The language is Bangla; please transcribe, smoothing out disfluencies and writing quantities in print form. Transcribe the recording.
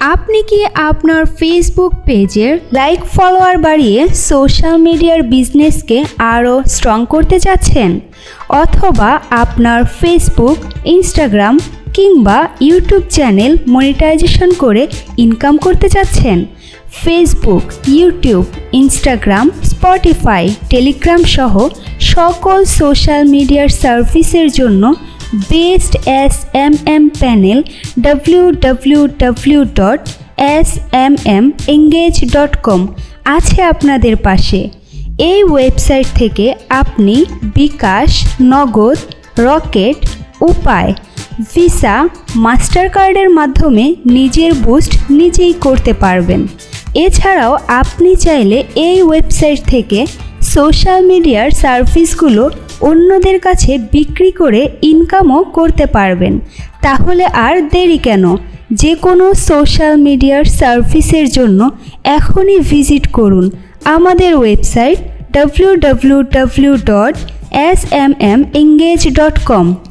আপনি কি আপনার ফেসবুক পেজের লাইক ফলোয়ার বাড়িয়ে সোশ্যাল মিডিয়ার বিজনেসকে আরও স্ট্রং করতে চাচ্ছেন? অথবা আপনার ফেসবুক, ইনস্টাগ্রাম কিংবা ইউটিউব চ্যানেল মনিটাইজেশন করে ইনকাম করতে চাচ্ছেন? Facebook, YouTube, Instagram, Spotify, Telegram সহ সকল সোশ্যাল মিডিয়ার সার্ভিসের জন্য বেস্ট SMM প্যানেল www.smmengage.com আছে আপনাদের পাশে। এই ওয়েবসাইট থেকে আপনি বিকাশ, নগদ, রকেট, উপায়, ভিসা, মাস্টার কার্ডের মাধ্যমে নিজের বুস্ট নিজেই করতে পারবেন। এছাড়াও আপনি চাইলে এই ওয়েবসাইট থেকে সোশ্যাল মিডিয়ার সার্ভিসগুলো অন্যদের কাছে বিক্রি করে ইনকামও করতে পারবেন। তাহলে আর দেরি কেন? যে কোনো সোশ্যাল মিডিয়ার সার্ভিসের জন্য এখনই ভিজিট করুন আমাদের ওয়েবসাইট www.smmengage.com।